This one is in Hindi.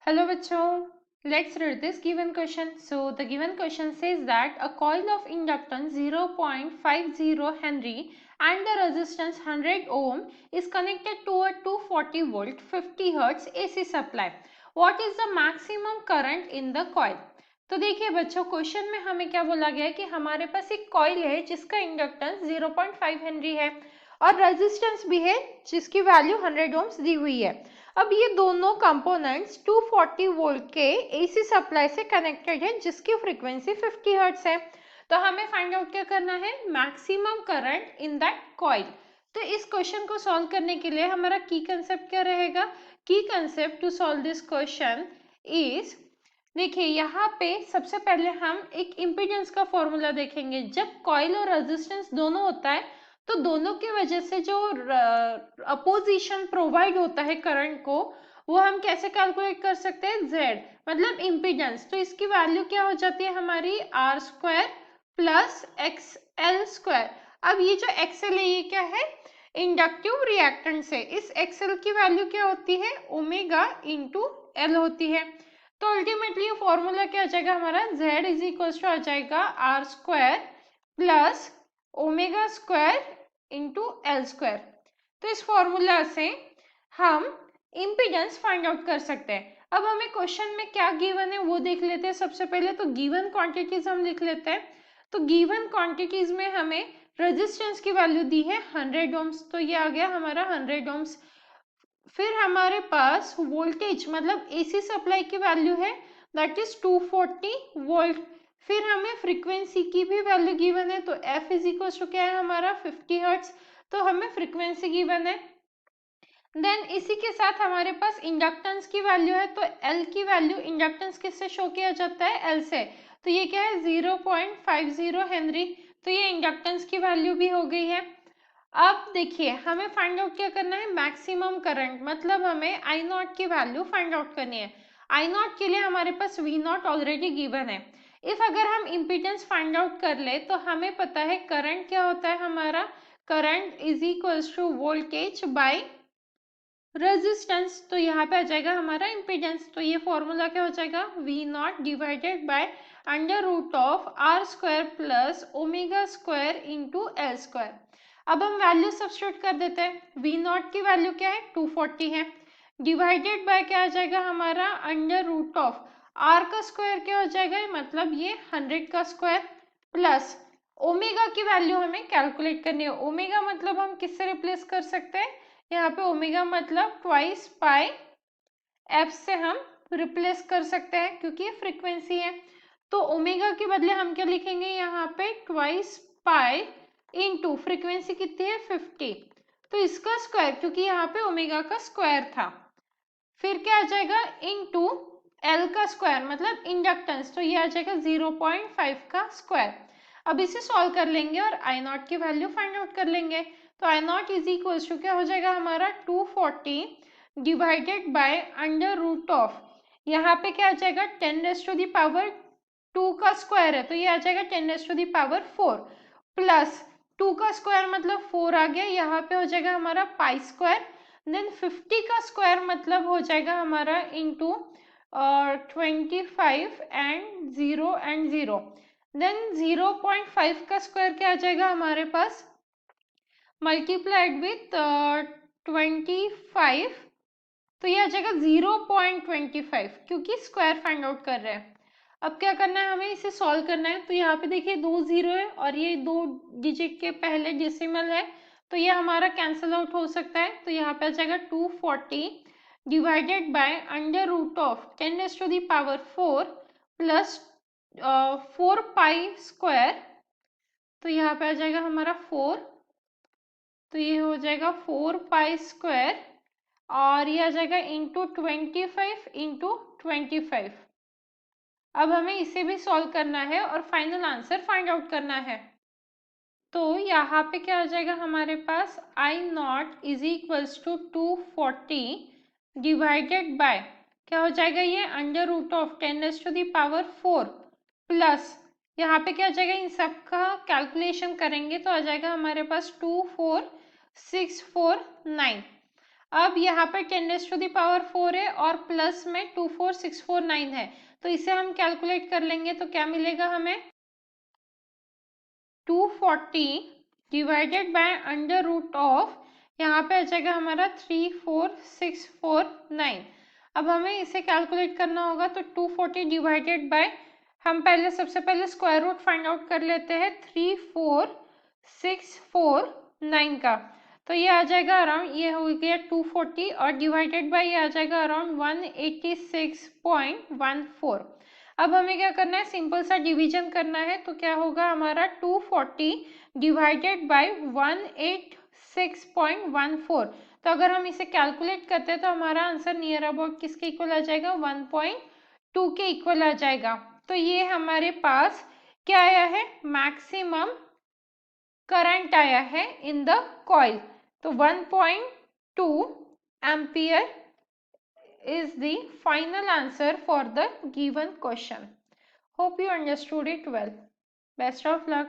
Hello bachcho, let's read this given question. So the given question says that a coil of inductance 0.50 Henry and the resistance 100 ohm is connected to a 240 volt 50 Hz AC supply. What is the maximum current in the coil? तो देखिए बच्चों, क्वेश्चन में हमें क्या बोला गया है कि हमारे पास एक कॉइल है जिसका इंडक्टेंस 0.5 हेनरी है और रेजिस्टेंस भी है जिसकी वैल्यू 100 ओम्स दी हुई है। अब ये दोनों कंपोनेंट्स 240 वोल्ट के एसी सप्लाई से कनेक्टेड है जिसकी फ्रीक्वेंसी 50 हर्ट्ज है। तो हमें फाइंड आउट क्या करना है, maximum current in that coil. तो इस क्वेश्चन को सॉल्व करने के लिए हमारा की कंसेप्ट क्या रहेगा? की concept to solve this question is, देखिए यहाँ पे सबसे पहले हम एक इम्पीडेंस का फॉर्मूला देखेंगे। जब कॉइल और रेजिस्टेंस दोनों होता है तो दोनों की वजह से जो अपोजिशन प्रोवाइड होता है करंट को, वो हम कैसे कैलकुलेट कर सकते हैं? Z मतलब इम्पीडेंस। तो इसकी वैल्यू क्या हो जाती है हमारी? R square plus XL square. अब ये जो XL है ये क्या है? इंडक्टिव रिएक्टेंस है। इस XL की वैल्यू क्या होती है? ओमेगा इंटू L होती है। तो अल्टीमेटली फॉर्मूला क्या आ जाएगा हमारा? Z इज इक्वल टू आ जाएगा R square plus omega square into L square. तो इस फॉर्मूला से हम इम्पीडेंस फाइंड आउट कर सकते हैं। अब हमें क्वेश्चन में क्या गिवन है वो देख लेते हैं। सबसे पहले तो गिवन क्वांटिटीज हम लिख लेते हैं। तो गिवन क्वांटिटीज में हमें रेजिस्टेंस की वैल्यू दी है 100 ओम्स, तो ये आ गया हमारा 100 ओम्स। फिर हमारे पास वोल्टेज मतलब एसी सप्लाई की वैल्यू है दैट इज 240 वोल्ट। फिर हमें फ्रीक्वेंसी की भी वैल्यू गिवन है, तो F इज इक्वल टू क्या है हमारा? 50 हर्ट्ज। तो हमें फ्रीक्वेंसी गिवन है। देन इसी के साथ हमारे पास इंडक्टेंस की वैल्यू है, तो L की वैल्यू इंडक्टेंस किससे शो किया जाता है? L से। तो ये क्या है? 0.50 हेनरी। तो ये इंडक्टेंस की वैल्यू भी हो गई है। अब देखिए हमें फाइंड आउट क्या करना है? मैक्सिमम करंट, मतलब हमें आई नॉट की वैल्यू फाइंड आउट करनी है। आई नॉट के लिए हमारे पास वी नॉट ऑलरेडी गिवन है। इफ अगर हम इम्पीडेंस फाइंड आउट कर ले तो हमें पता है करंट क्या होता है हमारा? Current is equals to voltage by resistance. तो यहाँ पे आ जाएगा हमारा इम्पीडेंस। तो ये फॉर्मूला क्या हो जाएगा? V naught divided by under root of R square plus omega square into L square. अब हम वैल्यू सब्स्टिट्यूट कर देते हैं। वी नॉट की वैल्यू क्या है? 240 है। डिवाइडेड बाय क्या आ जाएगा हमारा? अंडर रूट ऑफ आर का स्क्वायर क्या हो जाएगा? मतलब ये 100 का स्क्वायर प्लस ओमेगा की वैल्यू हमें कैलकुलेट करनी है। ओमेगा मतलब हम किससे रिप्लेस कर सकते हैं? यहाँ पे ओमेगा मतलब ट्वाइस पाई एफ से हम रिप्लेस कर सकते हैं क्योंकि ये फ्रीक्वेंसी है। तो ओमेगा के बदले हम क्या लिखेंगे यहाँ पे? ट्वाइस पाई इंटू फ्रीक्वेंसी कितनी है? 50। तो इसका स्क्वायर, क्योंकि यहाँ पे ओमेगा का स्क्वायर था। फिर क्या आ जाएगा? इंटू एल का स्क्वायर मतलब इंडक्टेंस। तो ये आ जाएगा 0.5 का स्क्वायर। अब इसे सॉल्व कर लेंगे और आई नॉट की वैल्यू फाइंड आउट कर लेंगे। तो I naught is equal to क्या हो जाएगा हमारा? 240 divided by under root of, यहाँ पे क्या आ जाएगा? 10 रेज टू द पावर 2 का स्क्वायर है तो ये आ जाएगा 10 raise to the power 4 plus 2 का स्क्वायर मतलब 4 आ गया। यहाँ पे हो जाएगा हमारा पाई स्क्वायर। देन 50 का स्क्वायर मतलब हो जाएगा हमारा इंटू 25 एंड 0 एंड 0। देन 0.5 का स्क्वायर क्या आ जाएगा हमारे पास? मल्टीप्लाइड विथ 25, तो ये आ जाएगा 0.25 क्योंकि स्क्वायर फाइंड आउट कर रहे हैं। अब क्या करना है हमें? इसे सॉल्व करना है। तो यहाँ पे देखिए 2 जीरो है और ये 2 डिजिट के पहले डेसिमल है, तो ये हमारा कैंसिल आउट हो सकता है। तो यहाँ पे आ जाएगा 240 divided by under root of 10 raise to the power 4 plus 4 pi square. तो यहाँ पे आ जाएगा हमारा 4, तो ये हो जाएगा 4 पाई स्क्वायर और ये आ जाएगा इंटू 25 इंटू 25। अब हमें इसे भी सॉल्व करना है और फाइनल आंसर फाइंड आउट करना है। तो यहाँ पे क्या आ जाएगा हमारे पास? I naught is equals to 240 divided by क्या हो जाएगा? ये under root of 10 raise to the power 4 plus यहाँ पे क्या आ जाएगा? इन सब का कैलकुलेशन करेंगे तो आ जाएगा हमारे पास 24649। अब यहाँ पे 10⁻⁴ है और प्लस में 24649 है, तो इसे हम कैलकुलेट कर लेंगे तो क्या मिलेगा हमें 240 divided by under root of, यहाँ पे आ जाएगा हमारा 34649। अब हमें इसे कैलकुलेट करना होगा तो 240 डिवाइडेड बाय, हम पहले सबसे पहले स्क्वायर रूट फाइंड आउट कर लेते हैं 34649 का, तो ये आ जाएगा अराउंड, ये हो गया 240 और डिवाइडेड बाय ये आ जाएगा अराउंड 186.14। अब हमें क्या करना है, सिंपल सा डिवीजन करना है, तो क्या होगा हमारा 240 डिवाइडेड बाय 186.14। तो अगर हम इसे कैलकुलेट करते हैं तो हमारा आंसर नियर अबाउट किसके इक्वल आ जाएगा, 1.2 के इक्वल आ जाएगा। तो ये हमारे पास क्या आया है, मैक्सिमम करंट आया है इन द कॉइल। तो 1.2 ampere is the final answer for the given question. Hope you understood it well. Best of luck.